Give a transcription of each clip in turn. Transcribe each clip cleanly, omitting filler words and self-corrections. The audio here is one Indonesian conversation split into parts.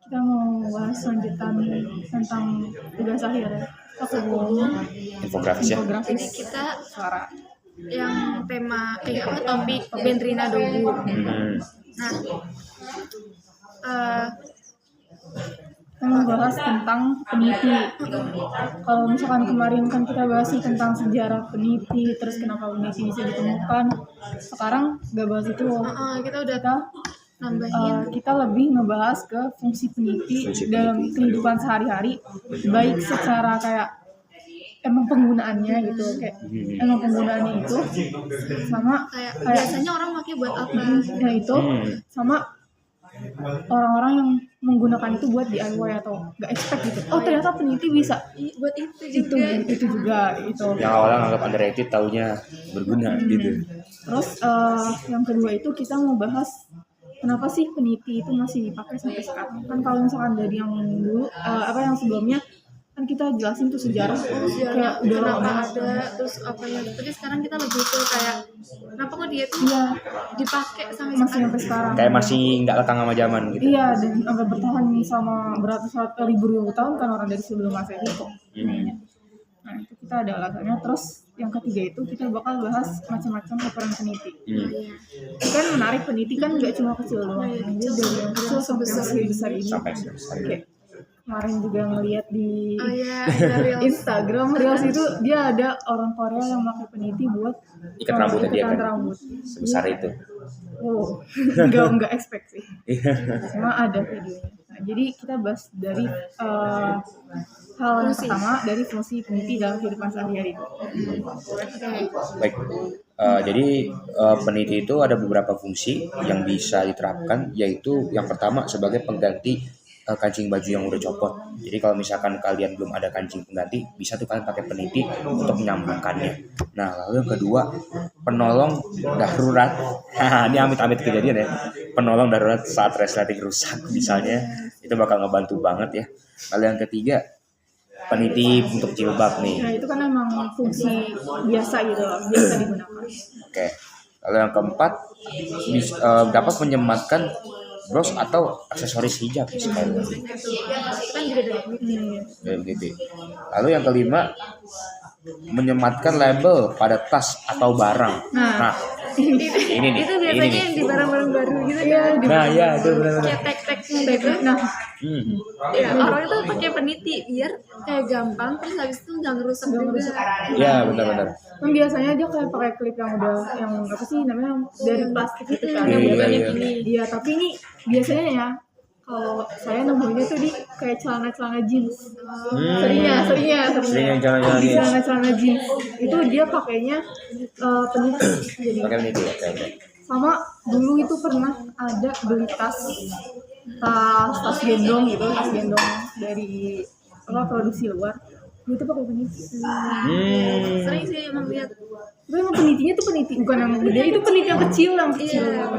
Kita mau bahas lanjutan tentang tugas akhir ya. Infografis ya. Ini kita Suara. yang tema topik Bendrina Dogu. Nah, Kita mau bahas tentang peniti. Kalau misalkan kemarin kan kita bahas nih tentang sejarah peniti, terus kenapa peniti bisa ditemukan. Sekarang gak bahas itu. kita udah nambahin. Kita lebih ngebahas ke fungsi peniti dalam kehidupan sehari-hari, baik secara kayak emang penggunaannya gitu, kayak emang penggunaannya itu sama Kayak biasanya orang pakai buat apa? ya itu sama orang-orang yang menggunakan itu buat DIY atau nggak expect gitu. Oh ternyata peniti bisa Buat itu juga itu. Yang awalnya anggap underrated, taunya berguna gitu. Terus yang kedua itu kita mau bahas kenapa sih peniti itu masih dipakai sampai sekarang. Kan kalau misalkan dari yang dulu yang sebelumnya kan kita jelasin tuh sejarah kayak udah lama kenapa banget. ada, terus apa ya. Tapi sekarang kita lebih ke kayak kenapa kok dia tuh Iya, dipakai sampai masih sekarang. sampai sekarang. Kayak masih nggak lekang sama zaman gitu. Iya, dan sampai bertahan sama beratus-ratus ribu tahun kan orang dari sebelum Masehi kok. Nah, itu kita ada alasannya. Terus yang ketiga itu kita bakal bahas macam-macam peran peniti. Itu kan menarik, peniti kan nggak cuma kecil doang. Dia dari yang kecil sampai yang besar ini. Sampai sebesar Oke. Kemarin juga ngeliat di Reels. Instagram Reels itu dia ada orang Korea yang pakai peniti buat Ikat rambutnya dia ikatan kan rambut. sebesar itu. Oh, nggak expect sih. Cuma ada videonya. Nah, jadi kita bahas dari hal yang pertama dari fungsi peniti dalam kehidupan sehari-hari. Baik. Jadi peniti itu ada beberapa fungsi yang bisa diterapkan, yaitu yang pertama sebagai pengganti kancing baju yang udah copot. Jadi kalau misalkan kalian belum ada kancing pengganti, bisa tuh kalian pakai peniti untuk menyambungkannya. Nah, lalu yang kedua, penolong darurat. Ini amit-amit kejadian ya. Penolong darurat saat resleting rusak misalnya, itu bakal ngebantu banget ya. Lalu yang ketiga, peniti untuk jilbab nih. Nah, itu kan emang fungsi biasa gitu loh, biasa digunakan. Oke. Lalu yang keempat, dapat menyematkan bros atau aksesoris hijab sekali. Kan juga dari Kayak begitu. Lalu yang kelima, menyematkan label pada tas atau barang. Nah, ini nih. itu biasanya yang di barang-barang baru gitu Iya, kan. Nah, ya itu benar-benar. Kayak tag-tagnya gitu. Nah, Ya, orang itu pakai peniti biar kayak gampang, terus habis itu nggak ngerusak juga. Ya, benar-benar. kan biasanya dia kayak pakai klip yang udah yang apa sih namanya dari plastik itu kan. Iya, Yang iya. ini. Iya, tapi ini biasanya ya kalau saya nemuinnya tuh di kayak celana-celana jeans. Seringnya Sering yang jalan-jalan di nih. celana-celana jeans itu dia pakainya peniti. Jadi Pakai ini tuh. Oke. sama dulu itu pernah ada beli tas gendong gitu, tas gendong dari produksi luar. Itu pakai peniti. Sering sih emang lihat. Tapi emang penitinya tuh peniti bukan yang gede, itu peniti yang kecil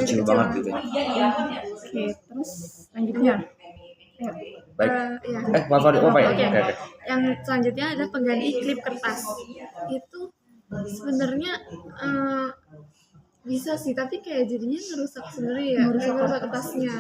Kecil banget gitu. Oke, terus lanjutnya. Ayo. Baik. Ya. Apa ya? Oke. Oke. Yang selanjutnya ada pengganti klip kertas. Itu sebenarnya bisa sih, tapi kayak jadinya ngerusak sebenarnya ya, ngerusak kertasnya.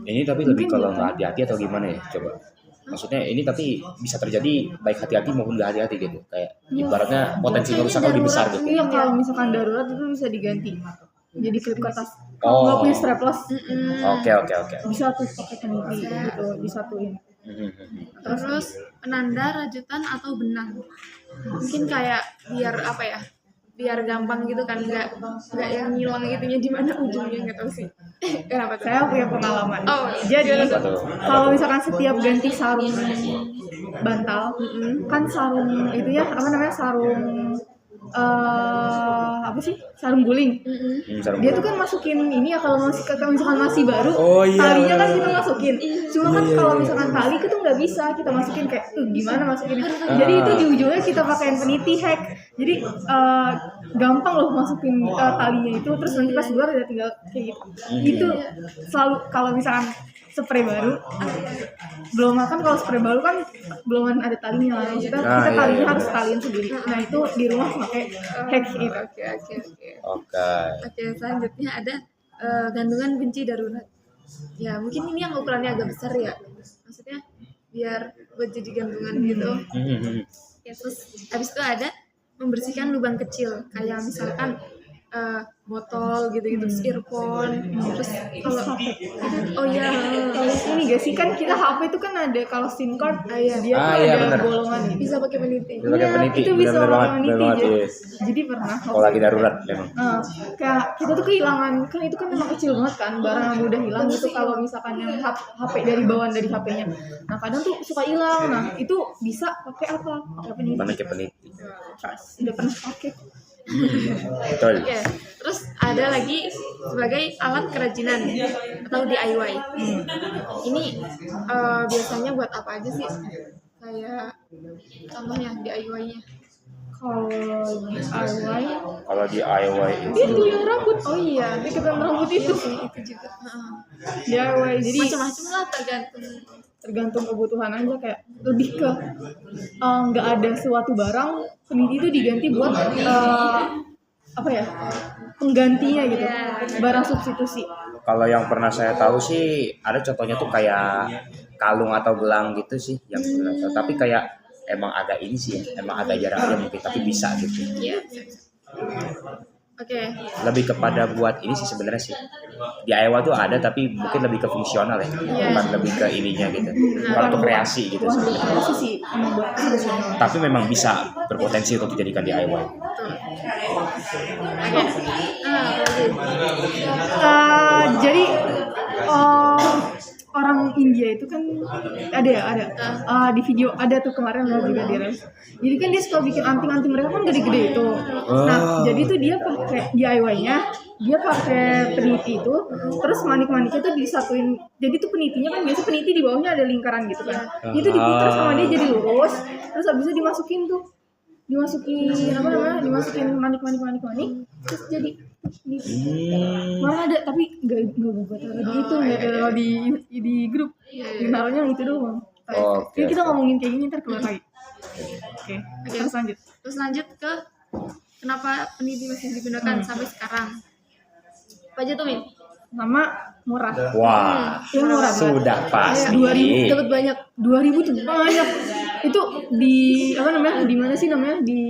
Ini tapi lebih kalau nggak hati-hati atau gimana ya? Coba. Maksudnya ini tapi bisa terjadi baik hati-hati maupun nggak hati-hati gitu. Kayak ibaratnya potensi ngerusaknya lebih besar gitu. Iya, kalau misalkan darurat itu bisa diganti. Jadi klip kertas. Kalau nggak punya strapless, Oke. bisa tuh pakai peniti gitu, disatuin. Terus penanda rajutan atau benang. Mungkin kayak biar apa ya? Biar gampang gitu kan, nggak yang ngilang gitunya di mana ujungnya, nggak tahu sih. Kenapa tuh? Saya punya pengalaman. Oh, Jadi Betul. kalau misalkan setiap ganti sarung bantal, kan sarung itu ya apa namanya sarung apa sih sarung guling. Dia tuh kan masukin ini ya kalau misalkan masih baru, Oh, iya, talinya kan benar. kita masukin. Cuma kan kalau misalkan tali itu nggak bisa kita masukin kayak gimana masukinnya. Jadi itu di ujungnya kita pakein peniti hack. Jadi gampang loh masukin talinya itu, terus nanti pas keluar udah tinggal kayak gitu. Itu selalu kalau misalkan spray baru belum makan, kalau spray baru kan belum ada talinya lah, kita talinya harus taliin sendiri. Nah itu di rumah pakai hack itu. Oke. Oke. Oke, selanjutnya ada gantungan kunci darurat. Ya mungkin ini yang ukurannya agak besar ya, maksudnya biar buat jadi gantungan gitu. Ya terus habis itu ada membersihkan lubang kecil kayak misalkan botol gitu-gitu, terus earphone, terus kalau oh ya Kalau ini gak sih, kan kita HP itu kan ada kalau SIM card, dia tuh iya, ada bener. bolongan gitu. bisa pakai peniti. Bisa pakai peniti, Itu bisa bener-bener pakai banget, peniti. bener banget, Jadi, yes. jadi pernah Kalau lagi darurat memang. kayak kita tuh kehilangan, kan itu kan memang kecil banget kan, barang yang mudah hilang gitu kalau misalkan yang HP dari bawaan dari HP-nya. Nah kadang tuh suka hilang, nah itu bisa pakai apa? Pakai peniti. Pakai peniti. Udah pernah pakai. Betul. Oke, terus ada lagi sebagai alat kerajinan atau DIY. Ini biasanya buat apa aja sih? Kayak contohnya DIY-nya. Kalau DIY, Kalau DIY itu yang rambut. Oh iya, ikutan rambut itu. Itu juga. DIY, jadi Macam-macam lah tergantung kebutuhan aja, kayak lebih ke nggak ada suatu barang peniti itu diganti buat apa ya, penggantinya gitu, barang substitusi. Kalau yang pernah saya tahu sih ada contohnya tuh kayak kalung atau gelang gitu sih yang pernah tahu. Tapi kayak emang agak ini sih ya, emang agak jarang aja mungkin, tapi bisa gitu. Iya. Oke. Lebih kepada buat ini sih sebenarnya sih. DIY tuh ada tapi mungkin lebih ke fungsional ya, bukan lebih ke ininya gitu. Kalau untuk kreasi gitu sebenarnya. Itu sih emang buat fungsional. Tapi memang bisa berpotensi untuk dijadikan DIY. Oke. Jadi orang India itu kan ada di video ada tuh kemarin lo juga di Reels. Jadi kan dia suka bikin anting-anting, mereka kan gede-gede itu. Nah jadi tuh dia pakai DIY-nya, dia pakai peniti itu, terus manik-maniknya tuh disatuin. Jadi tuh penitinya kan biasa peniti di bawahnya ada lingkaran gitu kan. Itu diputar sama dia jadi lurus, terus habis itu dimasukin apa namanya, dimasukin manik, terus jadi malah ada, tapi nggak gue taruh di itu, nggak taruh di grup, naruhnya itu doang. Jadi kita ngomongin kayak gini ntar keluar lagi. Oke, Terus lanjut ke kenapa peniti masih digunakan sampai sekarang? Apa aja tuh, Min? Sama murah. Wah, Ya, murah banget. sudah pasti. 2000 dapat banyak. 2000 tuh banyak. Itu di apa namanya? Di mana sih namanya? Di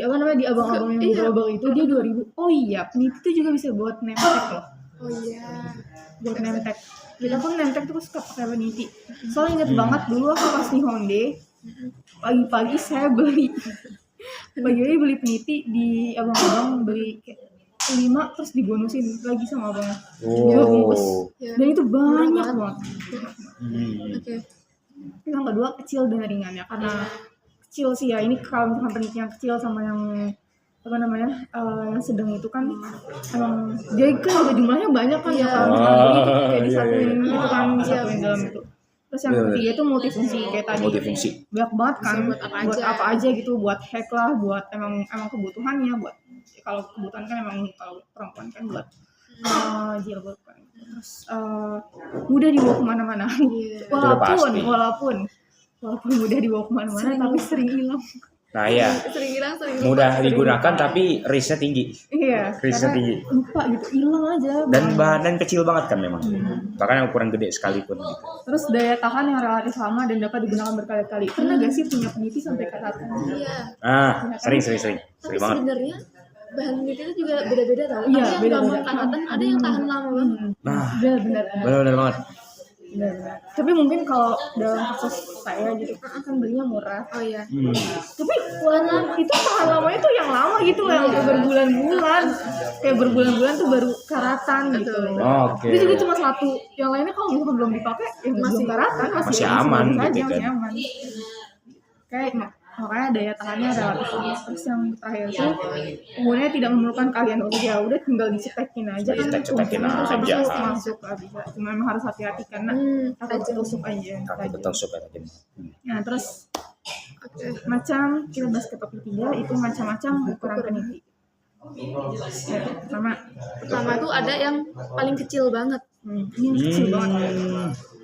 apa namanya? Di abang-abang yang gerobak itu dia 2000. Oh iya, peniti itu juga bisa buat nemtek loh. Oh iya. Buat nemtek. Kita pun nemtek tuh suka pakai peniti. Soalnya inget banget dulu aku pas di Honda, pagi-pagi saya beli peniti di abang-abang, beli kayak 5 terus dibonusin lagi sama abang. Dua bungkus. Dan itu banyak banget. Oke. Yang kedua kecil dan ringannya, karena kecil sih ya, ini kalau misalkan peniti yang kecil sama yang apa namanya yang sedang itu kan emang dia kan juga jumlahnya banyak kan ya, kalau misalkan beli tuh kayak disatuin gitu kan, disatuin dalam itu. Terus yang ketiga itu multifungsi kayak tadi. Multifungsi. Banyak banget kan, Bisa buat apa aja gitu, buat hack lah, buat emang kebutuhannya, buat kalau kebutuhan kan emang kalau perempuan kan buat jilbab kan. Terus mudah dibawa kemana-mana. Walaupun mudah dibawa kemana-mana tapi sering hilang. Nah ya, Sering hilang, sering mudah digunakan tapi risknya tinggi. Iya, Risknya tinggi. lupa gitu, hilang aja. Dan badan kecil banget kan memang. Bahkan ukuran gede sekalipun gitu. Terus daya tahan yang relatif lama dan dapat digunakan berkali-kali. Pernah gak sih punya peniti sampai karatan? Iya. Sering Tapi banget. sebenarnya bahan peniti itu juga beda-beda tau. Iya, Ada yang beda-beda. gampang karatan, ada yang tahan lama banget. Nah, Benar. benar banget. Tapi mungkin kalau dalam kasus saya gitu kan belinya murah. Oh iya. Tapi warna itu tahan lamanya tuh yang lama gitu, yang berbulan-bulan. Kayak berbulan-bulan tuh baru karatan gitu. Oke. Itu juga cuma satu. Yang lainnya kalau misalkan belum dipakai ya masih karatan, Masih aman bagus gitu aja, kan. masih aman. Kayak makanya daya tahannya relatif tinggi. Terus yang terakhir tuh penggunanya tidak memerlukan kalian untuk ya udah tinggal dicetekin aja kan, Cetekin terus habis aja. itu masuk lah bisa. Cuma memang harus hati-hati karena takut tusuk aja. Kaki betul supaya tadi. Nah terus macam kita bahas ke topik 3 itu macam-macam ukuran peniti. Pertama Pertama tuh ada yang paling kecil banget. Ini yang kecil banget.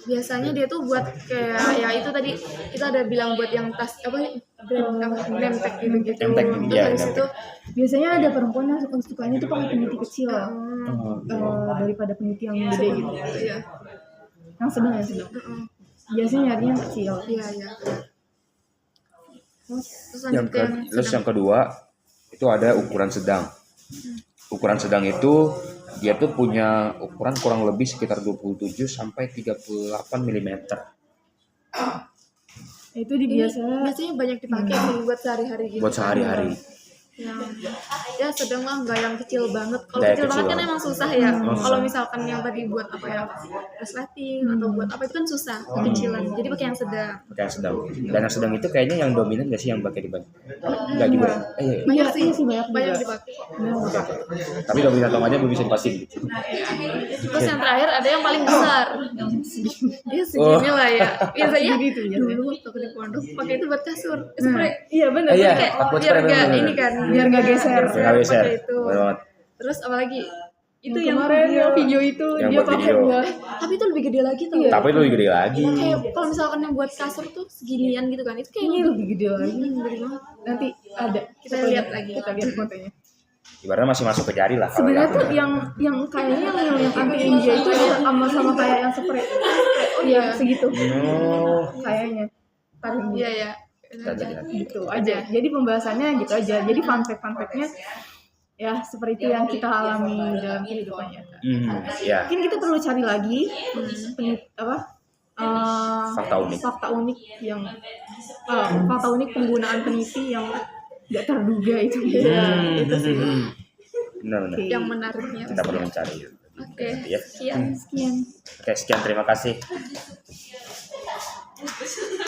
Biasanya dia tuh buat kayak ya itu tadi kita ada bilang buat yang tas apa name tag gitu-gitu. Name tag, Terus iya, habis name itu tag. Biasanya ada perempuan yang sukanya tuh pakai peniti kecil Oh, daripada peniti yang gede gitu. iya. Yang sedang. Biasanya nyarinya yang kecil. Iya, iya. Terus yang lanjut terus yang kedua itu ada ukuran sedang. Ukuran sedang itu dia tuh punya ukuran kurang lebih sekitar 27 sampai 38 mm. Itu di biasanya banyak dipakai sih buat sehari-hari gitu. Buat sehari-hari. Ya sedang lah, nggak yang kecil banget. Kalau Nggak kecil kecil banget kan banget. emang susah ya. Susah. Kalau misalkan yang tadi buat apa ya, resleting atau buat apa itu kan susah, kecilan. Jadi pakai yang sedang. Pakai yang sedang. Dan yang sedang itu kayaknya yang dominan gak sih yang pakai di bank? Enggak juga. Iya. Banyak Iya sih, banyak juga. dipakai. Tapi dominan utamanya belum bisa dipastikan. Terus yang terakhir ada yang paling besar. Iya segini lah ya. Biasanya dulu waktu aku di pondok pakai itu buat kasur. Spray. Iya benar. Iya, Kayak buat biar spray nggak bener-bener. ini kan, Biar nggak geser. Nggak geser. Pakai itu. Bener banget. Terus apalagi itu Yang yang kemarin yang video itu Yang dia buat pakai video. buat tapi itu lebih gede lagi tuh. Tapi itu lebih gede lagi. Kayak kalau misalkan yang buat kasur tuh seginian gitu kan, itu kayak ini lebih gede lagi. gede banget. Nanti ada Kita lihat lagi. Kita lihat fotonya. Ibaratnya masih masuk ke jari lah kalau Sebenarnya yang tuh yang kayaknya yang anti ninja itu sama kayak yang spray. Iya segitu Oh. kayaknya. Taruh Iya ya. Nanti. gitu aja. Jadi pembahasannya gitu aja. Jadi fun fact-nya ya seperti itu yang kita alami dalam kehidupan nyata. Ya. Mungkin kita perlu cari lagi fakta unik yang fakta unik penggunaan peniti yang nggak terduga itu. Itu sih. Benar-benar. Oke. Yang menariknya. Kita perlu mencari. Oke. Ya. Sekian. Sekian. Oke, sekian, terima kasih.